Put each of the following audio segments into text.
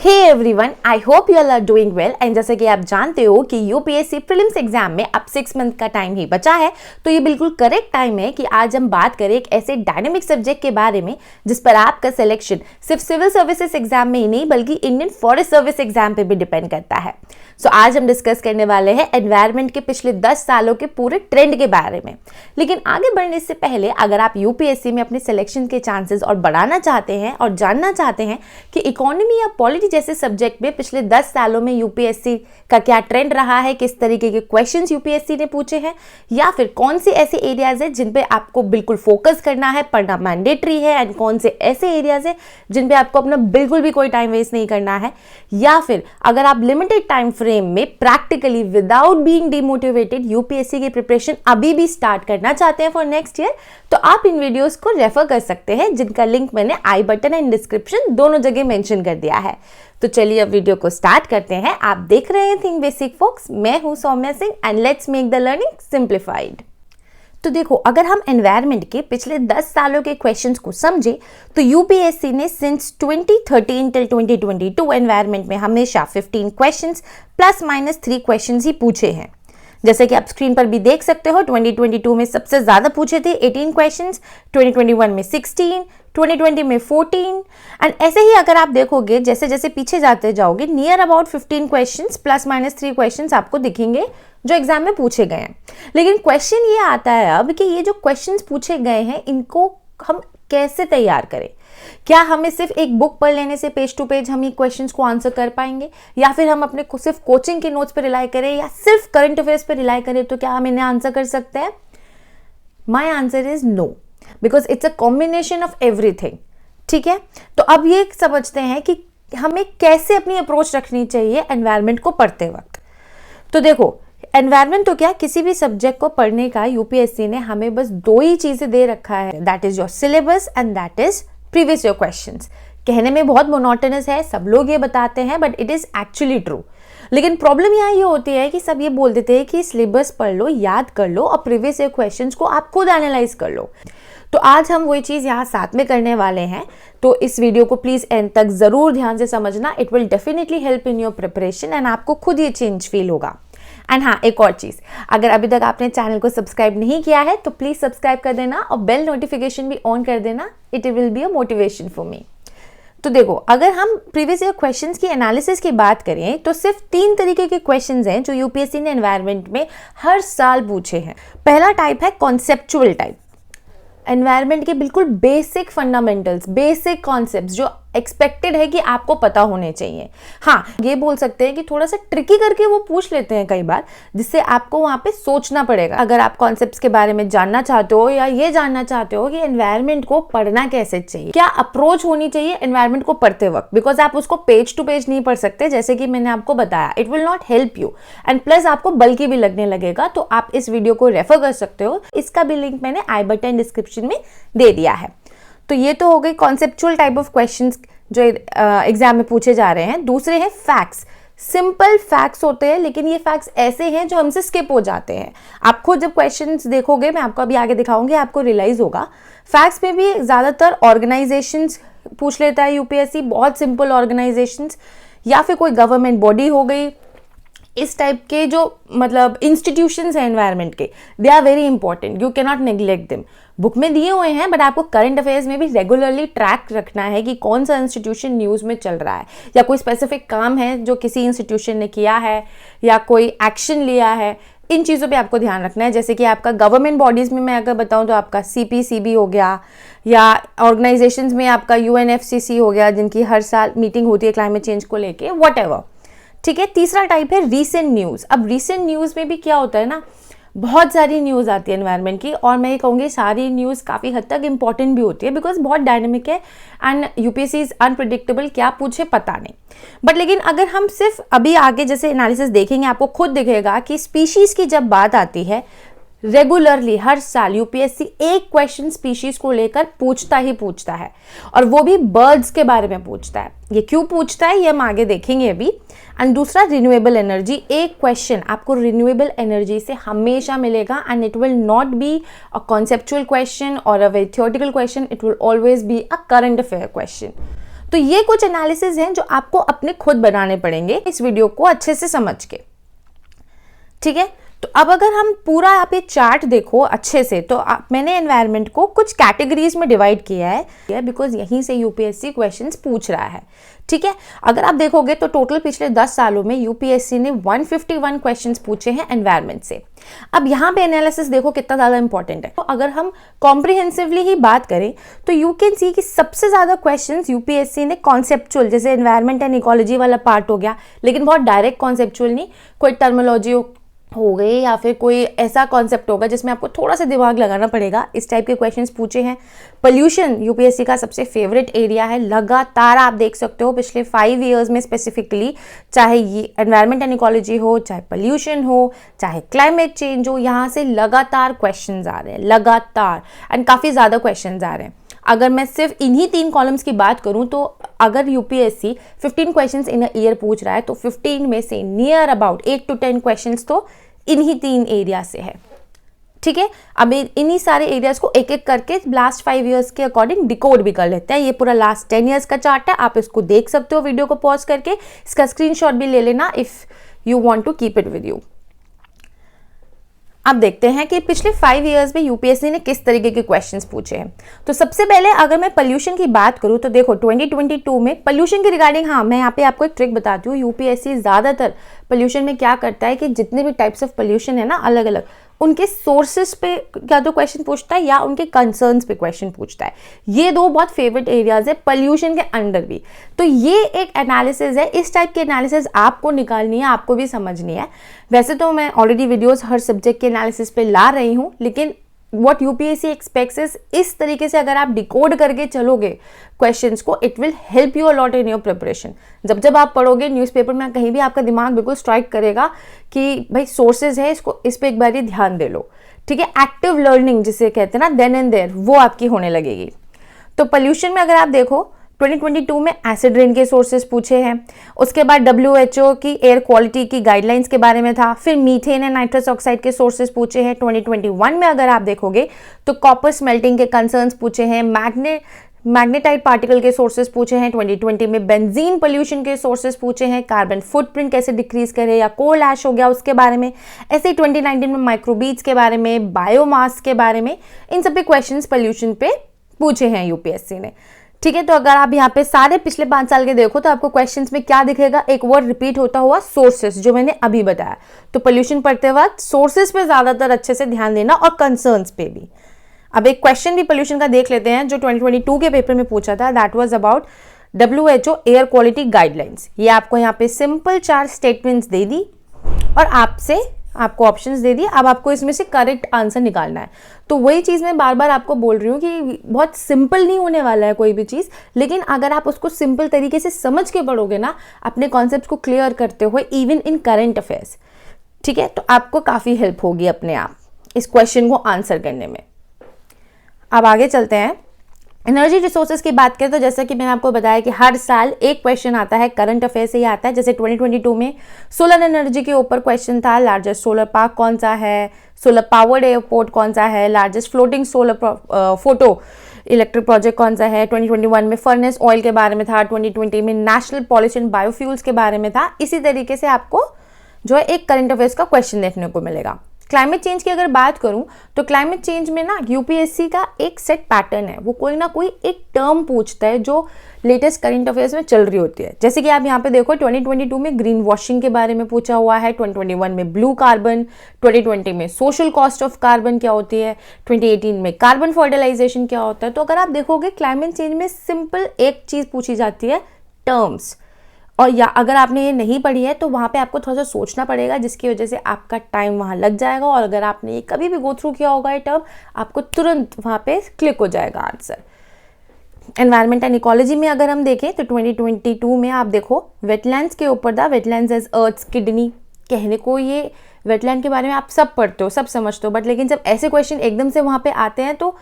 Hey everyone, I hope you all are doing well. And जैसे कि आप जानते हो कि यूपीएससी प्रीलिम्स एग्जाम में अब 6 मंथ का टाइम ही बचा है, तो ये बिल्कुल करेक्ट टाइम है कि आज हम बात करें एक ऐसे डायनेमिक सब्जेक्ट के बारे में जिस पर आपका सिलेक्शन सिर्फ सिविल सर्विसेज एग्जाम में ही नहीं बल्कि इंडियन फॉरेस्ट सर्विस एग्जाम पे भी डिपेंड करता है। सो आज हम डिस्कस करने वाले हैं एनवायरनमेंट के पिछले 10 सालों के पूरे ट्रेंड के बारे में। लेकिन आगे बढ़ने से पहले अगर आप यूपीएससी में अपने सिलेक्शन के चांसेस और बढ़ाना चाहते हैं और जानना चाहते हैं कि इकोनॉमी या पॉलिटी जैसे सब्जेक्ट में पिछले 10 सालों में यूपीएससी का क्या ट्रेंड रहा है, किस तरीके के क्वेश्चंस यूपीएससी ने पूछे हैं, या फिर कौन से ऐसे एरियाज हैं जिन पे आपको बिल्कुल फोकस करना है, पढ़ना मैंडेटरी है, एंड कौन से ऐसे एरियाज हैं जिन पे आपको अपना बिल्कुल भी कोई टाइम वेस्ट नहीं करना है, या फिर अगर आप लिमिटेड टाइम फ्रेम में practically without being demotivated UPSC की प्रिपरेशन अभी भी स्टार्ट करना चाहते हैं फॉर नेक्स्ट ईयर, तो आप इन वीडियोस को रेफर कर सकते हैं जिनका लिंक मैंने आई बटन एंड डिस्क्रिप्शन दोनों जगह मेंशन कर दिया है। तो चलिए अब वीडियो को स्टार्ट करते हैं। आप देख रहे हैं थिंक बेसिक फोक्स, मैं हूं Saumya Singh and let's make the learning simplified. तो देखो, अगर हम एनवायरनमेंट के पिछले 10 सालों के क्वेश्चंस को समझे तो यूपीएससी ने सिंस 2013 टिल 2022 एनवायरनमेंट में हमेशा 15 क्वेश्चंस प्लस माइनस 3 क्वेश्चंस ही पूछे हैं। जैसे कि आप स्क्रीन पर भी देख सकते हो, 2022 में सबसे ज्यादा पूछे थे 18 क्वेश्चंस, 2021 में 16, 2020 में 14, एंड ऐसे ही अगर आप देखोगे जैसे जैसे पीछे जाते जाओगे near about 15 questions plus minus 3 questions आपको दिखेंगे जो एग्जाम में पूछे गए हैं। लेकिन क्वेश्चन ये आता है अब कि ये जो क्वेश्चंस पूछे गए हैं इनको हम कैसे तैयार करें। क्या हमें सिर्फ एक बुक पढ़ लेने से पेज टू पेज हम ये क्वेश्चंस को आंसर कर पाएंगे, या फिर हम अपने सिर्फ कोचिंग के नोट्स पर रिलाई करें या सिर्फ करंट अफेयर्स पर रिलाई करें तो क्या हम इन्हें आंसर कर सकते हैं? My answer is no, because it's a combination of everything. ठीक है, तो अब ये समझते हैं कि हमें कैसे अपनी अप्रोच रखनी चाहिए एनवायरनमेंट को पढ़ते वक्त। तो देखो, एनवायरनमेंट तो क्या, किसी भी सब्जेक्ट को पढ़ने का यूपीएससी ने हमें बस 2 ही चीजें दे रखा है, that is your syllabus and that is previous year questions. कहने में बहुत मोनोटोनस है, सब लोग ये बताते हैं, but it is actually true. लेकिन प्रॉब्लम यहाँ ये होती है कि सब ये बोल देते हैं कि सिलेबस पढ़ लो, याद कर लो और प्रीवियस ईयर क्वेश्चंस को आप खुद एनालाइज कर लो। तो आज हम वही चीज़ यहाँ साथ में करने वाले हैं, तो इस वीडियो को प्लीज़ एंड तक ज़रूर ध्यान से समझना। It will definitely help in your preparation and आपको खुद ये चेंज फील होगा। एंड हाँ, एक और चीज़, अगर अभी तक आपने चैनल को सब्सक्राइब नहीं किया है तो प्लीज़ सब्सक्राइब कर देना और बेल नोटिफिकेशन भी ऑन कर देना। It will be a motivation for me. तो देखो, अगर हम प्रीवियस ईयर क्वेश्चंस की एनालिसिस की बात करें तो सिर्फ 3 तरीके के क्वेश्चंस हैं जो यूपीएससी ने एनवायरनमेंट में हर साल पूछे हैं। पहला टाइप है कॉन्सेप्चुअल टाइप, एनवायरनमेंट के बिल्कुल बेसिक फंडामेंटल्स, बेसिक कॉन्सेप्ट्स जो एक्सपेक्टेड है कि आपको पता होने चाहिए। हाँ, ये बोल सकते हैं कि थोड़ा सा ट्रिकी करके वो पूछ लेते हैं कई बार, जिससे आपको वहाँ पे सोचना पड़ेगा। अगर आप कॉन्सेप्ट्स के बारे में जानना चाहते हो या ये जानना चाहते हो कि एनवायरनमेंट को पढ़ना कैसे चाहिए, क्या अप्रोच होनी चाहिए एनवायरनमेंट को पढ़ते वक्त, बिकॉज आप उसको पेज टू पेज नहीं पढ़ सकते जैसे कि मैंने आपको बताया, it will not help you and plus आपको बल्कि भी लगने लगेगा। तो आप इस वीडियो को रेफर कर सकते हो, इसका भी लिंक मैंने आई बटन डिस्क्रिप्शन में दे दिया है। तो ये तो हो गई कॉन्सेप्चुअल टाइप ऑफ क्वेश्चंस जो एग्जाम में पूछे जा रहे हैं। दूसरे हैं फैक्ट्स, सिंपल फैक्ट्स होते हैं, लेकिन ये फैक्ट्स ऐसे हैं जो हमसे स्किप हो जाते हैं। आप खुद जब क्वेश्चंस देखोगे, मैं आपको अभी आगे दिखाऊंगी, आपको रियलाइज होगा। फैक्ट्स में भी ज्यादातर ऑर्गेनाइजेशंस पूछ लेता है यूपीएससी, बहुत सिंपल ऑर्गेनाइजेशंस, या फिर कोई गवर्नमेंट बॉडी हो गई। इस टाइप के जो मतलब इंस्टीट्यूशंस हैं एनवायरनमेंट के, they are very important, you can not neglect them. Book में दिए हुए हैं, बट आपको करंट अफेयर्स में भी रेगुलरली ट्रैक रखना है कि कौन सा इंस्टीट्यूशन न्यूज़ में चल रहा है, या कोई स्पेसिफिक काम है जो किसी इंस्टीट्यूशन ने किया है या कोई एक्शन लिया है। इन चीज़ों पे आपको ध्यान रखना है। जैसे कि आपका गवर्नमेंट बॉडीज़ में मैं अगर बताऊं तो आपका सीपीसीबी हो गया, या ऑर्गेनाइजेशंस में आपका यूएनएफसीसी हो गया, जिनकी हर साल मीटिंग होती है क्लाइमेट चेंज को लेके, व्हाटएवर। ठीक है, तीसरा टाइप है रीसेंट न्यूज़। अब रीसेंट न्यूज़ में भी क्या होता है ना, बहुत सारी न्यूज़ आती है एनवायरनमेंट की, और मैं ये कहूँगी सारी न्यूज़ काफ़ी हद तक इंपॉर्टेंट भी होती है, बिकॉज बहुत डायनेमिक है एंड यूपीएससी इज अनप्रिडिक्टेबल, क्या पूछे पता नहीं। बट लेकिन अगर हम सिर्फ अभी आगे जैसे एनालिसिस देखेंगे, आपको खुद दिखेगा कि स्पीशीज़ की जब बात आती है, रेगुलरली हर साल यूपीएससी एक क्वेश्चन स्पीशीज को लेकर पूछता ही पूछता है, और वो भी बर्ड्स के बारे में पूछता है। ये क्यों पूछता है ये हम आगे देखेंगे अभी। एंड दूसरा रिन्यूएबल एनर्जी, एक क्वेश्चन आपको रिन्यूएबल एनर्जी से हमेशा मिलेगा, and it will not be a conceptual question और a very theoretical question, it will always be a current affair question. तो ये कुछ एनालिसिस हैं जो आपको अपने खुद बनाने पड़ेंगे इस वीडियो को अच्छे से समझ के, ठीक है। तो अब अगर हम पूरा आप ये चार्ट देखो अच्छे से, तो मैंने एनवायरनमेंट को कुछ कैटेगरीज में डिवाइड किया है बिकॉज यहीं से यूपीएससी क्वेश्चंस पूछ रहा है, ठीक है। अगर आप देखोगे तो टोटल पिछले 10 सालों में यूपीएससी ने 151 क्वेश्चंस पूछे हैं एनवायरनमेंट से। अब यहाँ पे एनालिसिस देखो कितना ज़्यादा इंपॉर्टेंट है। तो अगर हम कॉम्प्रिहेंसिवली ही बात करें तो यू कैन सी कि सबसे ज़्यादा क्वेश्चंस यूपीएससी ने कॉन्सेप्चुअल, जैसे एनवायरनमेंट एंड इकोलॉजी वाला पार्ट हो गया, लेकिन बहुत डायरेक्ट कॉन्सेप्चुअल नहीं, कोई टर्मिनोलॉजी हो गई या फिर कोई ऐसा कॉन्सेप्ट होगा जिसमें आपको थोड़ा सा दिमाग लगाना पड़ेगा, इस टाइप के क्वेश्चंस पूछे हैं। पोल्यूशन यूपीएससी का सबसे फेवरेट एरिया है, लगातार आप देख सकते हो पिछले 5 ईयर्स में स्पेसिफिकली, चाहे ये एनवायरनमेंट एंड इकोलॉजी हो, चाहे पोल्यूशन हो, चाहे क्लाइमेट चेंज हो, यहाँ से लगातार क्वेश्चंस आ रहे हैं, लगातार, एंड काफ़ी ज़्यादा क्वेश्चंस आ रहे हैं। अगर मैं सिर्फ इन्हीं 3 कॉलम्स की बात करूं तो अगर UPSC 15 questions in a year पूछ रहा है तो 15 में से नियर अबाउट 8 to 10 क्वेश्चंस तो इन्हीं 3 एरिया से है, ठीक है। अब इन्हीं सारे एरियाज को एक एक करके लास्ट 5 ईयर्स के अकॉर्डिंग डिकोड भी कर लेते हैं। ये पूरा लास्ट 10 ईयर्स का चार्ट है, आप इसको देख सकते हो वीडियो को पॉज करके, इसका स्क्रीनशॉट भी ले लेना if you want to keep it with you. अब देखते हैं कि पिछले 5 ईयर्स में यूपीएससी ने किस तरीके के क्वेश्चंस पूछे हैं। तो सबसे पहले अगर मैं पोल्यूशन की बात करूं तो देखो 2022 में पोल्यूशन के रिगार्डिंग, हाँ मैं यहाँ पे आपको एक ट्रिक बताती हूँ। यूपीएससी ज़्यादातर पोल्यूशन में क्या करता है कि जितने भी टाइप्स ऑफ पोल्यूशन है ना अलग अलग, उनके सोर्सेस पे क्या तो क्वेश्चन पूछता है या उनके कंसर्न्स पे क्वेश्चन पूछता है। ये 2 बहुत फेवरेट एरियाज है पोल्यूशन के अंडर भी। तो ये एक एनालिसिस है, इस टाइप की एनालिसिस आपको निकालनी है, आपको भी समझनी है। वैसे तो मैं ऑलरेडी वीडियोस हर सब्जेक्ट के एनालिसिस पे ला रही हूँ, लेकिन व्हाट यूपीएससी एक्सपेक्ट्स इस तरीके से अगर आप डिकोड करके चलोगे क्वेश्चंस को, it will help you a lot in your preparation. जब आप पढ़ोगे न्यूज़पेपर में कहीं भी आपका दिमाग बिल्कुल स्ट्राइक करेगा कि भाई सोर्सेज है, इस पे एक बार ही ध्यान दे लो, ठीक है। एक्टिव लर्निंग जिसे कहते हैं ना, देन एंड देयर, वो आपकी होने लगेगी। तो पोल्यूशन में अगर आप देखो 2022 में एसिड रेन के सोर्सेज पूछे हैं, उसके बाद WHO की एयर क्वालिटी की गाइडलाइंस के बारे में था, फिर मीथेन एंड नाइट्रस ऑक्साइड के सोर्सेज पूछे हैं। 2021 में अगर आप देखोगे तो कॉपर स्मेल्टिंग के कंसर्न्स पूछे हैं, मैग्नेटाइट पार्टिकल के सोर्सेज पूछे हैं। 2020 में बेंजीन पोल्यूशन के सोर्सेज पूछे हैं, कार्बन फुटप्रिंट कैसे डिक्रीज करे, या कोल ऐश हो गया उसके बारे में। ऐसे ही 2019 में माइक्रोबीट्स के बारे में, बायोमास के बारे में, इन सब पे क्वेश्चंस पोल्यूशन पे पूछे हैं यूपीएससी ने, ठीक है। तो अगर आप यहाँ पे सारे पिछले 5 साल के देखो तो आपको क्वेश्चंस में क्या दिखेगा, एक वर्ड रिपीट होता हुआ, सोर्सेस, जो मैंने अभी बताया। तो पोल्यूशन पढ़ते वक्त सोर्सेस पे ज्यादातर अच्छे से ध्यान देना और कंसर्न्स पे भी। अब एक क्वेश्चन भी पोल्यूशन का देख लेते हैं जो 2022 के पेपर में पूछा था, that was about WHO air quality guidelines. ये आपको यहाँ पे सिंपल 4 स्टेटमेंट्स दे दी और आपको ऑप्शंस दे दिए। अब आपको इसमें से करेक्ट आंसर निकालना है। तो वही चीज़ मैं बार बार आपको बोल रही हूँ कि बहुत सिंपल नहीं होने वाला है कोई भी चीज़, लेकिन अगर आप उसको सिंपल तरीके से समझ के पढ़ोगे ना, अपने कॉन्सेप्ट को क्लियर करते हुए, इवन इन करंट अफेयर्स, ठीक है, तो आपको काफ़ी हेल्प होगी अपने आप इस क्वेश्चन को आंसर करने में। अब आगे चलते हैं। एनर्जी रिसोर्सेज की बात करें तो जैसा कि मैंने आपको बताया कि हर साल एक क्वेश्चन आता है, करंट अफेयर से ही आता है। जैसे 2022 में सोलर एनर्जी के ऊपर क्वेश्चन था, लार्जेस्ट सोलर पार्क कौन सा है, सोलर पावर्ड एयरपोर्ट कौन सा है, largest floating solar photo electric project कौन सा है। 2021 में फर्नेस ऑयल के बारे में था, 2020 में नेशनल पॉलिसी एंड बायोफ्यूल्स के बारे में था। इसी तरीके से आपको जो है एक करंट अफेयर्स का क्वेश्चन देखने को मिलेगा। क्लाइमेट चेंज की अगर बात करूं तो क्लाइमेट चेंज में ना यूपीएससी का एक सेट पैटर्न है, वो कोई ना कोई एक टर्म पूछता है जो लेटेस्ट करंट अफेयर्स में चल रही होती है। जैसे कि आप यहाँ पे देखो 2022 में ग्रीन वॉशिंग के बारे में पूछा हुआ है, 2021 में ब्लू कार्बन, 2020 में सोशल कॉस्ट ऑफ कार्बन क्या होती है, 2018 में कार्बन फर्टिलाइजेशन क्या होता है। तो अगर आप देखोगे क्लाइमेट चेंज में सिंपल एक चीज़ पूछी जाती है, टर्म्स। और या अगर आपने ये नहीं पढ़ी है तो वहाँ पे आपको थोड़ा सा सोचना पड़ेगा, जिसकी वजह से आपका टाइम वहाँ लग जाएगा। और अगर आपने ये कभी भी गो थ्रू किया होगा ये टर्म, आपको तुरंत वहाँ पे क्लिक हो जाएगा आंसर। एनवायरमेंट एंड इकोलॉजी में अगर हम देखें तो 2022 में आप देखो वेटलैंड्स के ऊपर था, वेटलैंड्स एज अर्थ्स किडनी। कहने को ये वेटलैंड के बारे में आप सब पढ़ते हो, सब समझते हो, बट लेकिन जब ऐसे क्वेश्चन एकदम से वहाँ पे आते हैं तो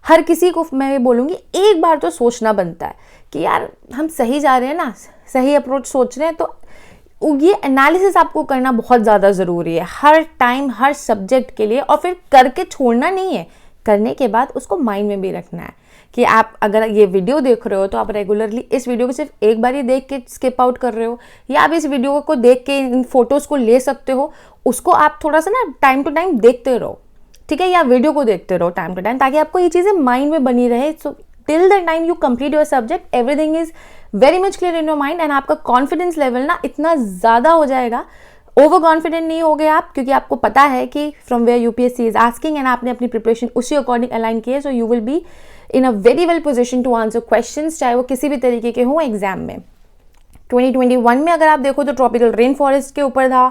हर किसी को मैं ये बोलूँगी एक बार तो सोचना बनता है कि यार हम सही जा रहे हैं ना, सही अप्रोच सोच रहे हैं। तो ये एनालिसिस आपको करना बहुत ज़्यादा ज़रूरी है हर टाइम, हर सब्जेक्ट के लिए। और फिर करके छोड़ना नहीं है, करने के बाद उसको माइंड में भी रखना है कि आप अगर ये वीडियो देख रहे हो तो आप रेगुलरली इस वीडियो को सिर्फ एक बार ही देख के स्किप आउट कर रहे हो, या आप इस वीडियो को देख के इन फोटोज़ को ले सकते हो, उसको आप थोड़ा सा ना टाइम टू टाइम देखते रहो, ठीक है, या वीडियो को देखते रहो टाइम टू टाइम, ताकि आपको ये चीज़ें माइंड में बनी रहे। So till the time you complete your subject everything is very much clear in your mind, and आपका कॉन्फिडेंस लेवल ना इतना ज़्यादा हो जाएगा, ओवर कॉन्फिडेंट नहीं हो गए आप, क्योंकि आपको पता है कि from where UPSC is asking and आपने अपनी प्रिपरेशन उसी अकॉर्डिंग अलाइन की है। So you will be in a very well position to answer questions, चाहे वो किसी भी तरीके के हों एग्जाम में। 2021 में अगर आप देखो तो ट्रॉपिकल रेन फॉरेस्ट के ऊपर था,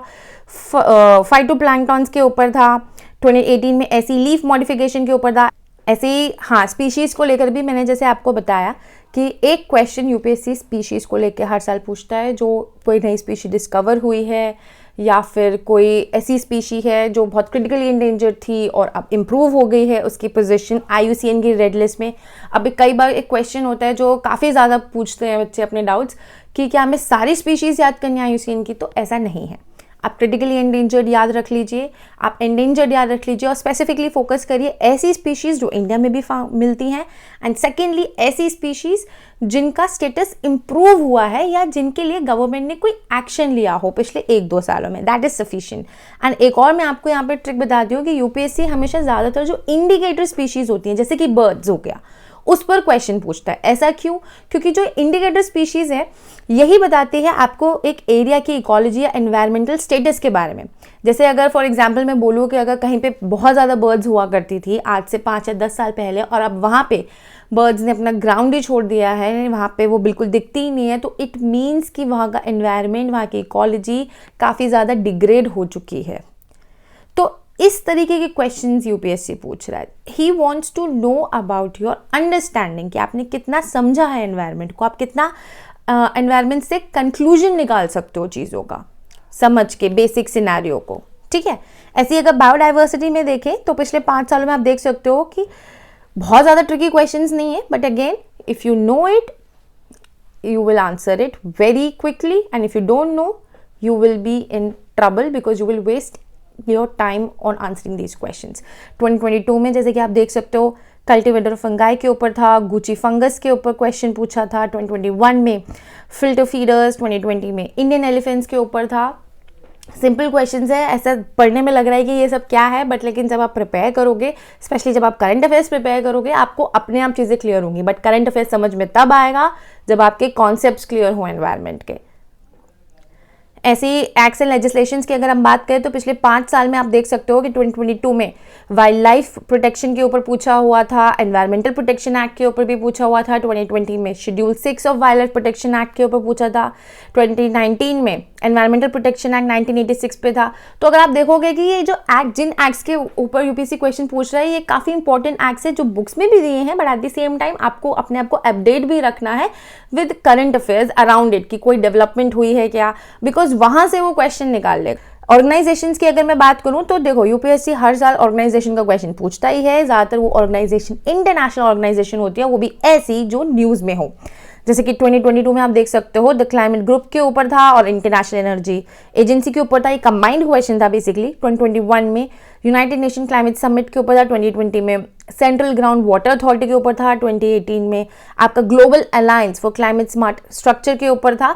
फाइटोप्लैंक्टन्स के ऊपर था, 2018 में ऐसी लीफ मॉडिफिकेशन के ऊपर था, ऐसे ही हाँ स्पीशीज़ को लेकर भी मैंने जैसे आपको बताया कि एक क्वेश्चन यूपीएससी स्पीशीज़ को लेकर हर साल पूछता है, जो कोई नई स्पीशी डिस्कवर हुई है या फिर कोई ऐसी स्पीशी है जो बहुत क्रिटिकली इंडेंजर्ड थी और अब इम्प्रूव हो गई है उसकी पोजीशन IUCN की रेड लिस्ट में। अब कई बार एक क्वेश्चन होता है जो काफ़ी ज़्यादा पूछते हैं बच्चे अपने डाउट्स कि क्या हमें सारी स्पीशीज़ याद करनी है IUCN की, तो ऐसा नहीं है। आप क्रिटिकली एंडेंजर्ड याद रख लीजिए, आप एंडेंजर्ड याद रख लीजिए और स्पेसिफिकली फोकस करिए ऐसी स्पीशीज़ जो इंडिया में भी मिलती हैं, एंड सेकेंडली ऐसी स्पीशीज़ जिनका स्टेटस इम्प्रूव हुआ है या जिनके लिए गवर्नमेंट ने कोई एक्शन लिया हो पिछले 1-2 सालों में, दैट इज सफिशिएंट। एंड एक और मैं आपको यहाँ पे ट्रिक बता दी हूँ कि यूपीएससी हमेशा ज़्यादातर जो इंडिकेटर स्पीशीज़ होती हैं जैसे कि बर्ड्स हो गया, उस पर क्वेश्चन पूछता है। ऐसा क्यों? क्योंकि जो इंडिकेटर स्पीशीज़ है यही बताती है आपको एक एरिया की इकोलॉजी या एनवायरमेंटल स्टेटस के बारे में। जैसे अगर फॉर एग्जांपल मैं बोलूँ कि अगर कहीं पे बहुत ज़्यादा बर्ड्स हुआ करती थी आज से 5 या 10 साल पहले, और अब वहाँ पे बर्ड्स ने अपना ग्राउंड ही छोड़ दिया है, वहाँ पे वो बिल्कुल दिखती ही नहीं है, तो इट मीन्स कि वहाँ का एनवायरमेंट, वहाँ की इकोलॉजी काफ़ी ज़्यादा डिग्रेड हो चुकी है। तो इस तरीके के क्वेश्चंस यूपीएससी पूछ रहा है। He wants to know about your understanding, कि आपने कितना समझा है एनवायरनमेंट को, आप कितना एनवायरनमेंट से कंक्लूजन निकाल सकते हो चीज़ों का समझ के, बेसिक सिनेरियो को, ठीक है। ऐसे ही अगर बायोडाइवर्सिटी में देखें तो पिछले 5 सालों में आप देख सकते हो कि बहुत ज़्यादा ट्रिकी क्वेश्चंस नहीं है, but again if you know it you will answer it very quickly, and if you don't know you will be in trouble because you will waste your time on answering these questions। 2022 में जैसे कि आप देख सकते हो cultivator fungi के ऊपर था, गुची फंगस के ऊपर क्वेश्चन पूछा था, 2021 में फिल्टर फीडर्स, 2020 में इंडियन एलिफेंट्स के ऊपर था। सिंपल क्वेश्चंस है, ऐसा पढ़ने में लग रहा है कि ये सब क्या है, बट लेकिन जब आप प्रिपेयर करोगे, स्पेशली जब आप करंट अफेयर्स प्रिपेयर करोगे, आपको अपने आप चीज़ें क्लियर होंगी। बट करंट अफेयर्स समझ में तब आएगा जब आपके कॉन्सेप्ट्स क्लियर हो एनवायरनमेंट के। ऐसी एक्ट्स एंड लेजिस्लेशंस की अगर हम बात करें तो पिछले 5 साल में आप देख सकते हो कि 2022 में वाइल्ड लाइफ प्रोटेक्शन के ऊपर पूछा हुआ था, एनवायरमेंटल प्रोटेक्शन एक्ट के ऊपर भी पूछा हुआ था, 2020 में schedule 6 of wild life protection act के ऊपर पूछा था, 2019 में एनवायरमेंटल प्रोटेक्शन एक्ट 1986 पे था। तो अगर आप देखोगे कि ये जो एक्ट, जिन एक्ट्स के ऊपर यूपीएससी क्वेश्चन पूछ रहा है, ये काफ़ी इंपॉर्टेंट एक्ट्स है जो बुक्स में भी दिए हैं, but at the same time आपको अपने आप को अपडेट भी रखना है with current affairs around it, कि कोई डेवलपमेंट हुई है क्या, बिकॉज वहां से वो क्वेश्चन निकाल लेगा। ऑर्गेनाइजेशंस की अगर मैं बात करूं तो देखो यूपीएससी हर साल ऑर्गेनाइजेशन का क्वेश्चन पूछता ही है। ज़्यादातर वो ऑर्गेनाइजेशन इंटरनेशनल ऑर्गेनाइजेशन होती है, वो भी ऐसी जो न्यूज़ में हो। जैसे कि 2022 में आप देख सकते हो द क्लाइमेट ग्रुप के ऊपर था और इंटरनेशनल एनर्जी एजेंसी के ऊपर था। ये कंबाइंड क्वेश्चन था बेसिकली। 2021 में यूनाइटेड नेशन क्लाइमेट समिट के ऊपर था, 2020 में सेंट्रल ग्राउंड वाटर अथॉरिटी के ऊपर था, 2018 में आपका global alliance for climate smart structure के ऊपर था।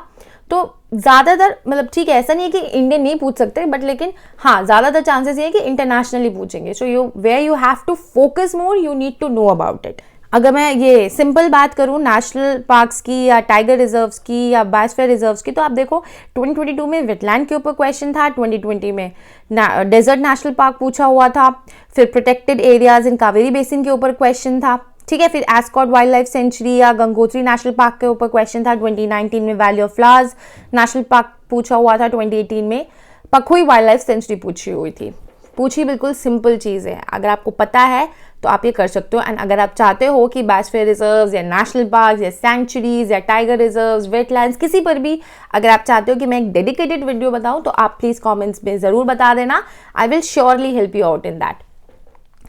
तो ज़्यादातर मतलब ठीक है, ऐसा नहीं है कि इंडियन नहीं पूछ सकते, बट लेकिन हाँ ज़्यादातर चांसेस ये है कि इंटरनेशनली पूछेंगे। So you where you have to focus more, you need to know about it. अगर मैं ये सिंपल बात करूँ नेशनल पार्क्स की या टाइगर रिजर्व्स की या बायोस्फीयर रिजर्व्स की, तो आप देखो 2022 में वेटलैंड के ऊपर क्वेश्चन था, 2020 में डेजर्ट नेशनल पार्क पूछा हुआ था, फिर protected areas in Kaveri basin के ऊपर क्वेश्चन था, ठीक है। फिर एस्कॉट वाइल्ड लाइफ सेंचुरी या गंगोत्री नेशनल पार्क के ऊपर क्वेश्चन था, 2019 में valley of flowers national park पूछा हुआ था, 2018 में पखुई वाइल्ड लाइफ सेंचुरी पूछी हुई थी। पूछी बिल्कुल सिंपल चीज़ है, अगर आपको पता है तो आप ये कर सकते हो। एंड अगर आप चाहते हो कि बायोस्फीयर रिजर्व्स या नेशनल पार्क या सेंचुरीज या टाइगर रिजर्व्स, वेटलैंड्स, किसी पर भी अगर आप चाहते हो कि मैं एक डेडिकेटेड वीडियो बताऊं, तो आप प्लीज़ कमेंट्स में ज़रूर बता देना। I will surely help you out in that.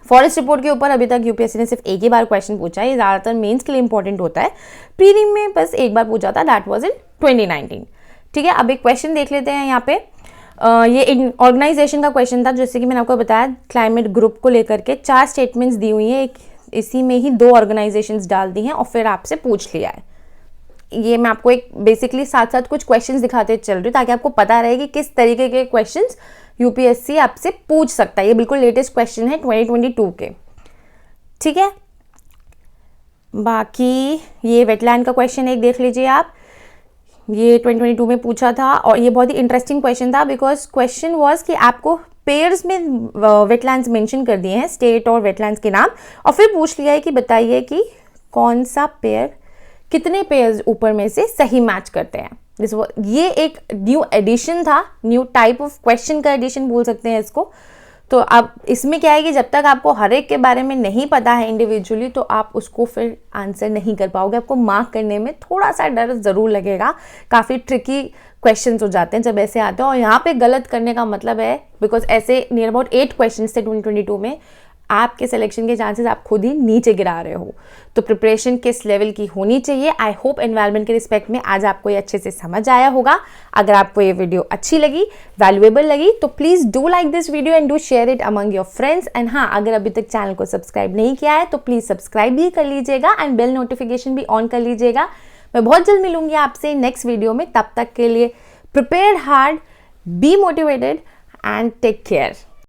Forest report के ऊपर अभी तक यूपीएससी ने सिर्फ एक ही बार क्वेश्चन पूछा है, ये ज़्यादातर मेंस के लिए इंपॉर्टेंट होता है। प्रीलिम में बस एक बार पूछा था, दैट वाज इन 2019, ठीक है। अब एक क्वेश्चन देख लेते हैं यहाँ पे। ये ऑर्गेनाइजेशन का क्वेश्चन था, जैसे कि मैंने आपको बताया क्लाइमेट ग्रुप को लेकर के 4 स्टेटमेंट्स दी हुई हैं। इसी में ही 2 ऑर्गेनाइजेशंस डाल दी हैं और फिर आपसे पूछ लिया है। ये मैं आपको एक बेसिकली साथ साथ कुछ क्वेश्चंस दिखाते चल रही हूँ ताकि आपको पता रहे कि किस तरीके के क्वेश्चंस यूपीएससी आपसे पूछ सकता है। ये बिल्कुल लेटेस्ट क्वेश्चन है 2022 के, ठीक है। बाकी ये वेटलैंड का क्वेश्चन एक देख लीजिए आप, ये 2022 में पूछा था और ये बहुत ही इंटरेस्टिंग क्वेश्चन था बिकॉज क्वेश्चन वाज कि आपको पेयर्स में वेटलैंड्स मेंशन कर दिए हैं, स्टेट और वेटलैंड्स के नाम, और फिर पूछ लिया है कि बताइए कि कौन सा पेयर, कितने पेयर्स ऊपर में से सही मैच करते हैं। ये एक न्यू एडिशन था, न्यू टाइप ऑफ क्वेश्चन का एडिशन बोल सकते हैं इसको। तो अब इसमें क्या है कि जब तक आपको हर एक के बारे में नहीं पता है इंडिविजुअली तो आप उसको फिर आंसर नहीं कर पाओगे, आपको मार्क करने में थोड़ा सा डर ज़रूर लगेगा, काफ़ी ट्रिकी क्वेश्चंस हो जाते हैं जब ऐसे आते हैं। और यहाँ पे गलत करने का मतलब है बिकॉज ऐसे नियर अबाउट 8 क्वेश्चंस थे 2022 में, आपके सिलेक्शन के चांसेस आप खुद ही नीचे गिरा रहे हो। तो प्रिपरेशन किस लेवल की होनी चाहिए, आई होप एनवायरनमेंट के रिस्पेक्ट में आज आपको ये अच्छे से समझ आया होगा। अगर आपको ये वीडियो अच्छी लगी, वैल्यूएबल लगी, तो please do like this video and do share it among your friends. And हाँ, अगर अभी तक चैनल को सब्सक्राइब नहीं किया है तो प्लीज़ सब्सक्राइब भी कर लीजिएगा एंड बेल नोटिफिकेशन भी ऑन कर लीजिएगा। मैं बहुत जल्द मिलूंगी आपसे नेक्स्ट वीडियो में, तब तक के लिए prepare hard, be motivated and take care.